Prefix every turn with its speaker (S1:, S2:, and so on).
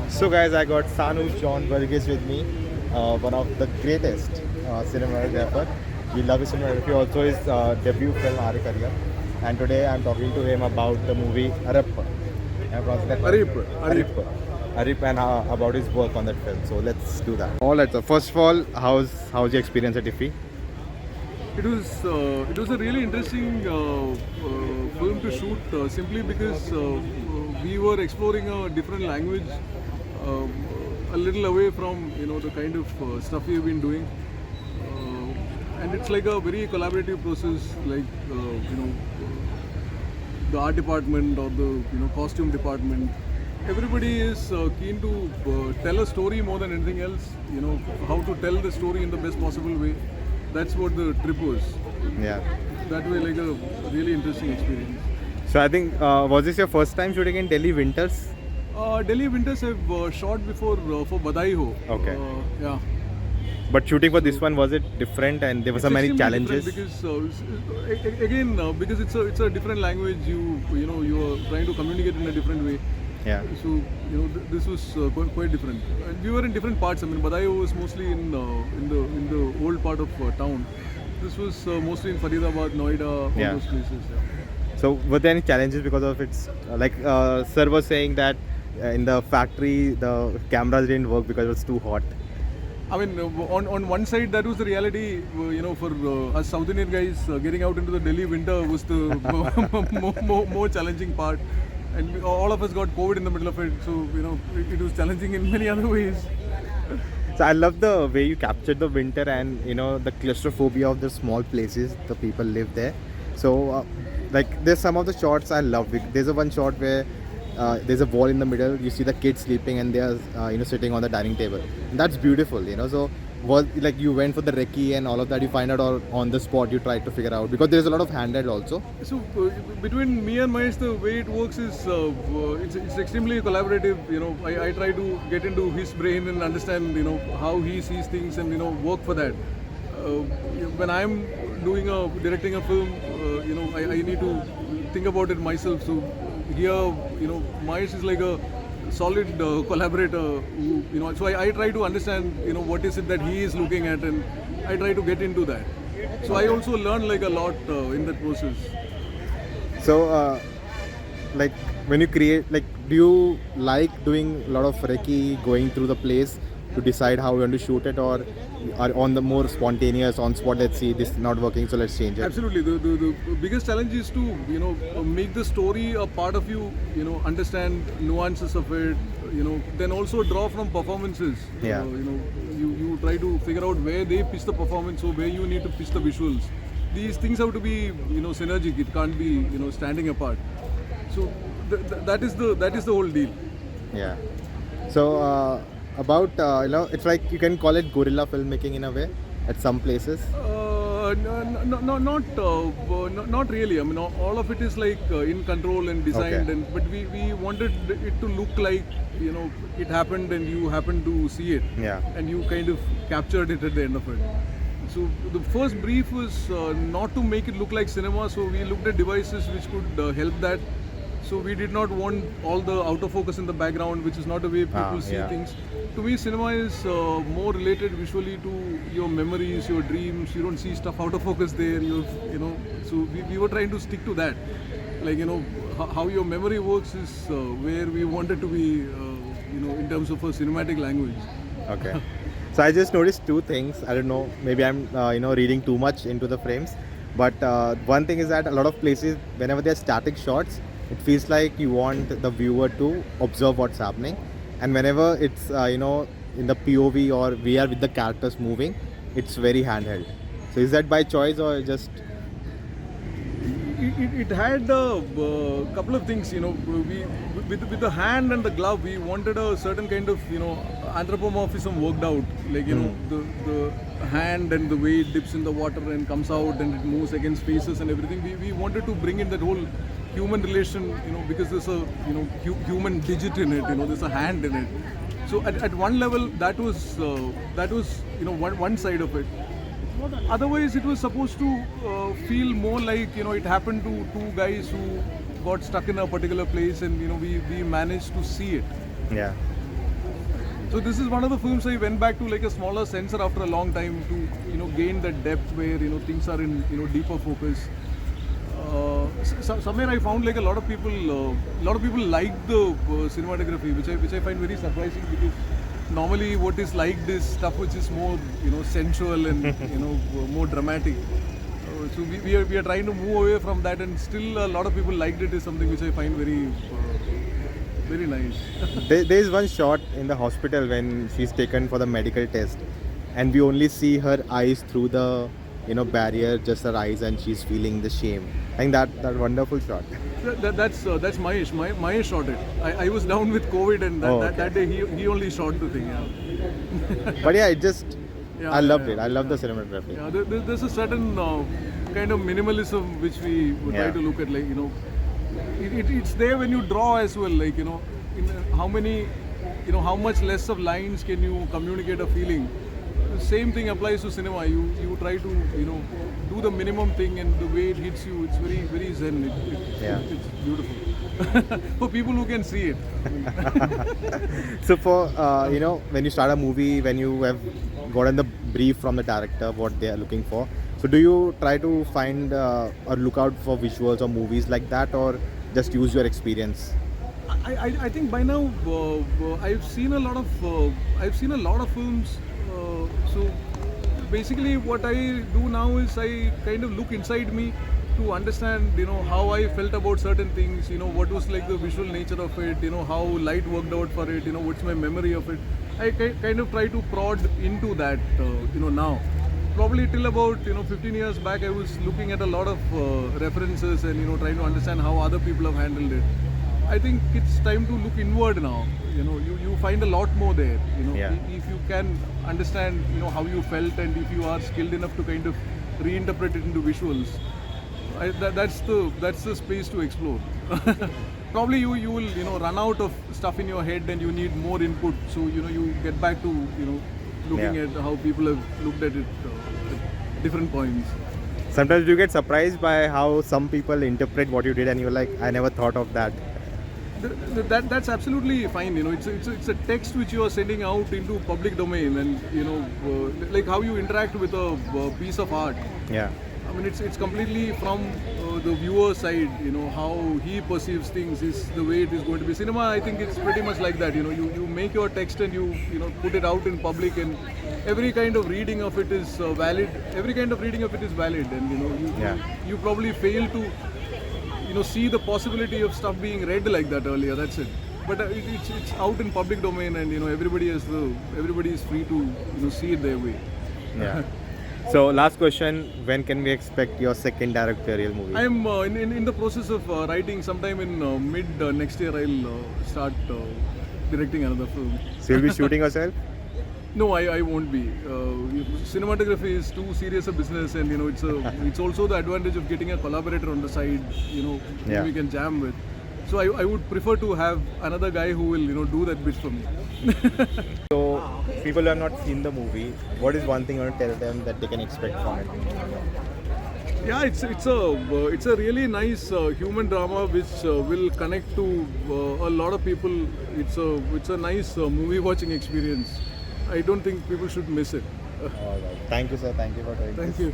S1: So guys, I got Sanu John Varghese with me, one of the greatest cinematographer. We love his cinematography, also his debut film Ariyippu. And today I'm talking to him about the movie Ariyippu. Am I pronouncing that right?
S2: Ariyippu.
S1: Ariyippu. Ariyippu and about his work on that film. So let's do that. All right. So first of all, how's your experience at IFFI?
S2: It was a really interesting film to shoot simply because we were exploring a different language, uh, a little away from the kind of stuff we've been doing, and it's like a very collaborative process. Like the art department or the costume department, everybody is keen to tell a story more than anything else. How to tell the story in the best possible way. That's what the trip was.
S1: Yeah.
S2: That way, like a really interesting experience.
S1: So I think was this your first time shooting in Delhi winters?
S2: Delhi winters have shot before for Badai Ho.
S1: Okay.
S2: Yeah.
S1: But shooting for this one, was it different and there were so many
S2: Extremely
S1: challenges?
S2: Because it's a different language. You are trying to communicate in a different way.
S1: Yeah.
S2: So this was quite different. And we were in different parts. I mean, Badai Ho was mostly in the old part of town. This was mostly in Faridabad, Noida, all those places. Yeah.
S1: So were there any challenges because of its sir was saying that in the factory the cameras didn't work because it was too hot.
S2: I mean, on one side that was the reality. For us South Indian guys, getting out into the Delhi winter was the more challenging part. And all of us got COVID in the middle of it, so it was challenging in many other ways.
S1: So I love the way you captured the winter and the claustrophobia of the small places the people live there. So there's some of the shots I love. There's a one shot where there's a wall in the middle. You see the kids sleeping and they are sitting on the dining table. And that's beautiful. So was like you went for the recce and all of that. You find out or on the spot you try to figure out because there's a lot of handheld also.
S2: So between me and Mahesh, the way it works is it's extremely collaborative. I try to get into his brain and understand how he sees things and work for that. When I'm directing a film, I need to think about it myself. So here, Mahesh is like a solid collaborator who, so I try to understand what is it that he is looking at, and I try to get into that. So I also learn like a lot in that process.
S1: So when you create, do you like doing a lot of recce, going through the place to decide how you want to shoot it, or are on the more spontaneous on spot, let's see this is not working so let's change it?
S2: Absolutely. The biggest challenge is to make the story a part of you, understand nuances of it, then also draw from performances.
S1: Yeah.
S2: You try to figure out where they pitch the performance or where you need to pitch the visuals. These things have to be synergic. It can't be standing apart. So that is the whole deal.
S1: Yeah. So about it's like you can call it guerrilla filmmaking in a way at some places.
S2: Not really. I mean, all of it is like in control and designed,
S1: Okay.
S2: but we wanted it to look like it happened and you happened to see it,
S1: Yeah.
S2: and you kind of captured it at the end of it. So the first brief was not to make it look like cinema, so we looked at devices which could help that. So we did not want all the out of focus in the background, which is not the way people see things. To me, cinema is more related visually to your memories, your dreams. You don't see stuff out of focus there. So we were trying to stick to that. Like how your memory works is where we wanted to be. In terms of a cinematic language.
S1: Okay. So I just noticed two things. I don't know. Maybe I'm reading too much into the frames, but one thing is that a lot of places, whenever there are static shots, it feels like you want the viewer to observe what's happening, and whenever it's in the POV or we are with the characters moving, it's very handheld. So is that by choice or just?
S2: It had a couple of things. We with the hand and the glove, we wanted a certain kind of anthropomorphism worked out. Like the hand and the way it dips in the water and comes out and it moves against faces and everything. We wanted to bring in that whole human relation, because there's a human digit in it, there's a hand in it. So at one level that was one side of it. Otherwise it was supposed to feel more like it happened to two guys who got stuck in a particular place and we managed to see it.
S1: Yeah.
S2: So this is one of the films I went back to like a smaller sensor after a long time to gain that depth where things are in deeper focus. Somewhere I found like a lot of people like the cinematography, which I find very surprising because normally what is liked is stuff which is more sensual and more dramatic. So we are trying to move away from that, and still a lot of people liked it is something which I find very nice.
S1: There's one shot in the hospital when she's taken for the medical test, and we only see her eyes through the barrier, just her eyes, and she's feeling the shame. I think that wonderful shot.
S2: That's Mahesh. Mahesh shot it. I was down with COVID, and that day he only shot the thing. Yeah.
S1: But yeah, I loved it. I love the cinematography.
S2: Yeah, there's a certain kind of minimalism which we try to look at. Like it's there when you draw as well. Like in how many, how much less of lines can you communicate a feeling. The same thing applies to cinema. You try to do the minimum thing, and the way it hits you, it's very zen. It's beautiful for people who can see it.
S1: So for when you start a movie, when you have gotten the brief from the director what they are looking for, so do you try to find or look out for visuals or movies like that, or just use your experience?
S2: I think by now I've seen a lot of films. So basically what I do now is I kind of look inside me to understand how I felt about certain things, what was like the visual nature of it, how light worked out for it, what's my memory of it. I kind of try to prod into that now. Probably till about 15 years back I was looking at a lot of references and trying to understand how other people have handled it. I think it's time to look inward now. You find a lot more there. If you can understand, how you felt, and if you are skilled enough to kind of reinterpret it into visuals, that's the space to explore. Probably you will run out of stuff in your head, and you need more input. So you get back to looking at how people have looked at it at different points.
S1: Sometimes you get surprised by how some people interpret what you did, and you're like, I never thought of that.
S2: That's absolutely fine. It's a text which you are sending out into public domain, and like how you interact with a piece of art.
S1: Yeah.
S2: I mean, it's completely from the viewer side. How he perceives things is the way it is going to be. Cinema, I think it's pretty much like that. You make your text and you put it out in public, and every kind of reading of it is valid. Every kind of reading of it is valid, and you probably fail to see the possibility of stuff being read like that earlier. That's it. But it's out in public domain, and everybody is free to see it their way.
S1: Yeah. So last question: when can we expect your second directorial movie?
S2: I am in the process of writing. Sometime in mid next year, I'll start directing another film.
S1: So you'll be shooting yourself?
S2: No, I won't be. Cinematography is too serious a business, and it's also the advantage of getting a collaborator on the side. Who we can jam with. So I would prefer to have another guy who will do that bit for me.
S1: So people who have not seen the movie, what is one thing you want to tell them that they can expect from it?
S2: Yeah, it's a really nice human drama which will connect to a lot of people. It's a nice movie watching experience. I don't think people should miss it.
S1: All right. Thank you, sir. Thank you for doing this.
S2: Thank you.